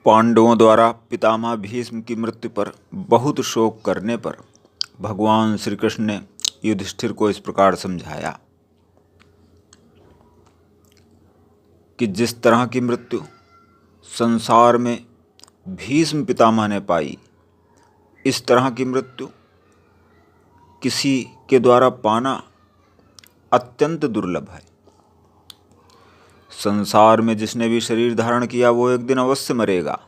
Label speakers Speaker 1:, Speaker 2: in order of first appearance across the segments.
Speaker 1: पांडवों द्वारा पितामह भीष्म की मृत्यु पर बहुत शोक करने पर भगवान श्री कृष्ण ने युधिष्ठिर को इस प्रकार समझाया कि जिस तरह की मृत्यु संसार में भीष्म पितामह ने पाई, इस तरह की मृत्यु किसी के द्वारा पाना अत्यंत दुर्लभ है। संसार में जिसने भी शरीर धारण किया वो एक दिन अवश्य मरेगा,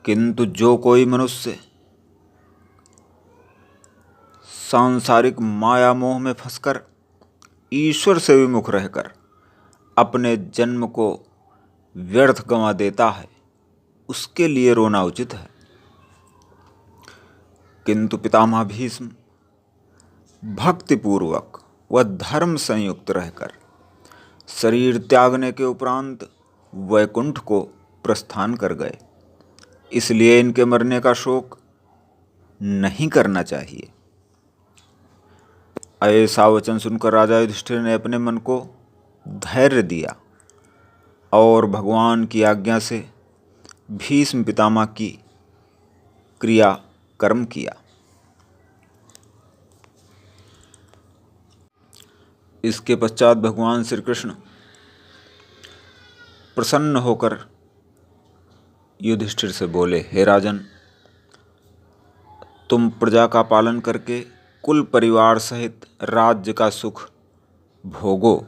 Speaker 1: किंतु जो कोई मनुष्य सांसारिक माया मोह में फंसकर ईश्वर से विमुख रहकर अपने जन्म को व्यर्थ गंवा देता है, उसके लिए रोना उचित है। किंतु पितामह भीष्म भक्तिपूर्वक व धर्म संयुक्त रहकर शरीर त्यागने के उपरांत वैकुंठ को प्रस्थान कर गए, इसलिए इनके मरने का शोक नहीं करना चाहिए। ऐसा वचन सुनकर राजा युधिष्ठिर ने अपने मन को धैर्य दिया और भगवान की आज्ञा से भीष्म पितामह की क्रिया कर्म किया। इसके पश्चात भगवान श्री कृष्ण प्रसन्न होकर युधिष्ठिर से बोले, हे राजन, तुम प्रजा का पालन करके कुल परिवार सहित राज्य का सुख भोगो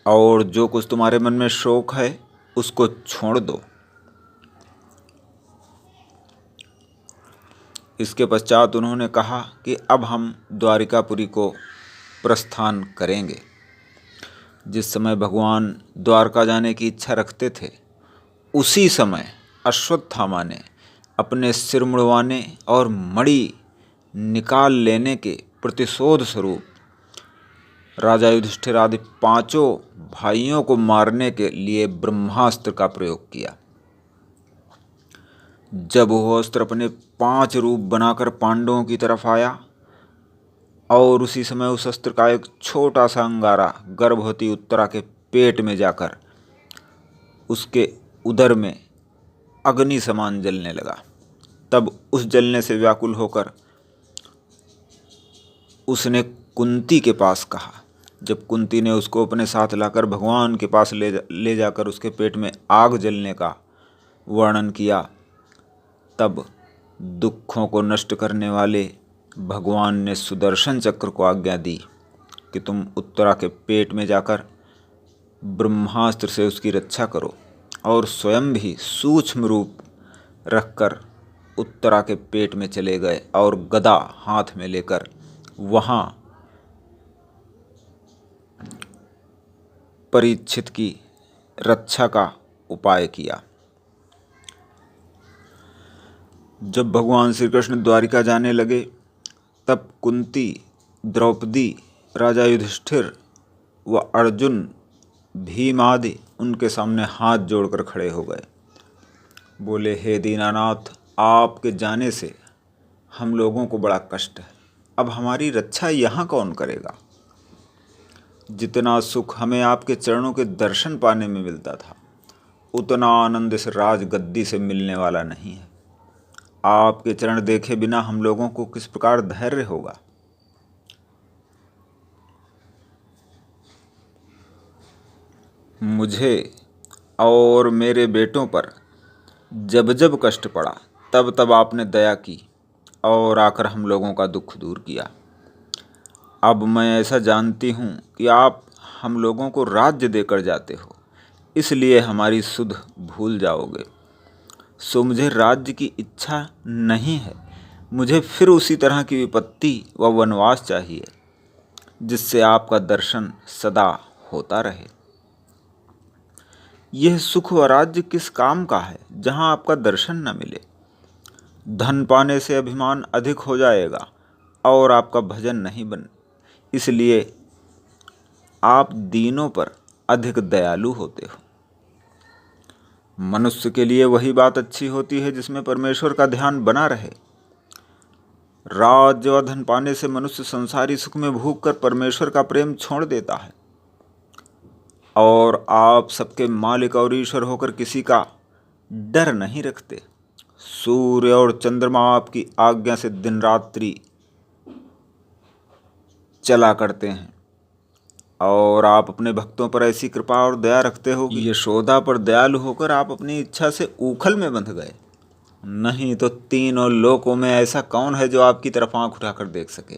Speaker 1: और जो कुछ तुम्हारे मन में शोक है उसको छोड़ दो। इसके पश्चात उन्होंने कहा कि अब हम द्वारिकापुरी को प्रस्थान करेंगे। जिस समय भगवान द्वारका जाने की इच्छा रखते थे, उसी समय अश्वत्थामा ने अपने सिर मुड़वाने और मणि निकाल लेने के प्रतिशोध स्वरूप राजा युधिष्ठिर आदि पांचों भाइयों को मारने के लिए ब्रह्मास्त्र का प्रयोग किया। जब वह अस्त्र अपने 5 रूप बनाकर पांडवों की तरफ आया और उसी समय उस अस्त्र का एक छोटा सा अंगारा गर्भवती उत्तरा के पेट में जाकर उसके उदर में अग्नि समान जलने लगा, तब उस जलने से व्याकुल होकर उसने कुंती के पास कहा। जब कुंती ने उसको अपने साथ लाकर भगवान के पास ले जाकर उसके पेट में आग जलने का वर्णन किया, तब दुखों को नष्ट करने वाले भगवान ने सुदर्शन चक्र को आज्ञा दी कि तुम उत्तरा के पेट में जाकर ब्रह्मास्त्र से उसकी रक्षा करो, और स्वयं भी सूक्ष्म रूप रखकर उत्तरा के पेट में चले गए और गदा हाथ में लेकर वहाँ परीक्षित की रक्षा का उपाय किया। जब भगवान श्री कृष्ण द्वारिका जाने लगे, तब कुंती, द्रौपदी, राजा युधिष्ठिर व अर्जुन, भीम आदि उनके सामने हाथ जोड़कर खड़े हो गए। बोले, हे दीनानाथ, आपके जाने से हम लोगों को बड़ा कष्ट है। अब हमारी रक्षा यहाँ कौन करेगा? जितना सुख हमें आपके चरणों के दर्शन पाने में मिलता था, उतना आनंद इस राजगद्दी से मिलने वाला नहीं है। आपके चरण देखे बिना हम लोगों को किस प्रकार धैर्य होगा? मुझे और मेरे बेटों पर जब जब कष्ट पड़ा, तब तब आपने दया की और आकर हम लोगों का दुख दूर किया। अब मैं ऐसा जानती हूँ कि आप हम लोगों को राज्य देकर जाते हो, इसलिए हमारी सुध भूल जाओगे। सो मुझे राज्य की इच्छा नहीं है। मुझे फिर उसी तरह की विपत्ति व वनवास चाहिए जिससे आपका दर्शन सदा होता रहे। यह सुख व राज्य किस काम का है जहाँ आपका दर्शन न मिले? धन पाने से अभिमान अधिक हो जाएगा और आपका भजन नहीं बन, इसलिए आप दीनों पर अधिक दयालु होते हो। मनुष्य के लिए वही बात अच्छी होती है जिसमें परमेश्वर का ध्यान बना रहे। राज्य व धन पाने से मनुष्य संसारी सुख में भूख कर परमेश्वर का प्रेम छोड़ देता है। और आप सबके मालिक और ईश्वर होकर किसी का डर नहीं रखते। सूर्य और चंद्रमा आपकी आज्ञा से दिन रात्रि चला करते हैं और आप अपने भक्तों पर ऐसी कृपा और दया रखते हो कि यशोदा पर दयालु होकर आप अपनी इच्छा से ऊखल में बंध गए। नहीं तो तीनों लोकों में ऐसा कौन है जो आपकी तरफ आंख उठाकर देख सके।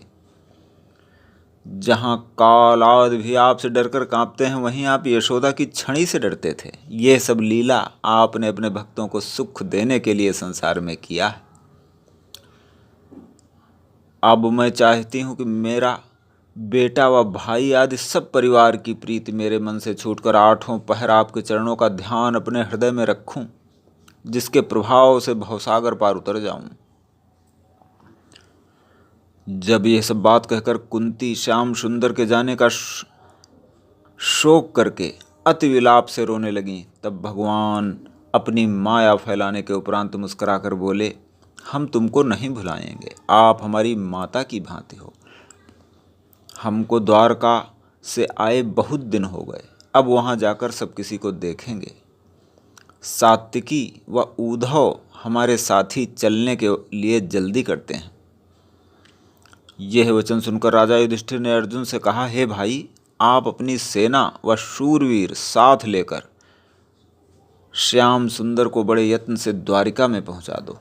Speaker 1: जहाँ काल आदि भी आपसे डरकर कांपते हैं, वहीं आप यशोदा की छड़ी से डरते थे। यह सब लीला आपने अपने भक्तों को सुख देने के लिए संसार में किया है। अब मैं चाहती हूँ कि मेरा बेटा व भाई आदि सब परिवार की प्रीति मेरे मन से छूटकर आठों पहर आपके चरणों का ध्यान अपने हृदय में रखूं, जिसके प्रभाव से भवसागर पार उतर जाऊं। जब यह सब बात कहकर कुंती श्याम सुंदर के जाने का शोक करके अति विलाप से रोने लगी, तब भगवान अपनी माया फैलाने के उपरांत मुस्कुराकर बोले, हम तुमको नहीं भुलाएंगे। आप हमारी माता की भांति हो। हमको द्वारका से आए बहुत दिन हो गए, अब वहाँ जाकर सब किसी को देखेंगे। सात्विकी व उद्धव हमारे साथी चलने के लिए जल्दी करते हैं। यह वचन सुनकर राजा युधिष्ठिर ने अर्जुन से कहा, हे भाई, आप अपनी सेना व शूरवीर साथ लेकर श्याम सुंदर को बड़े यत्न से द्वारिका में पहुंचा दो।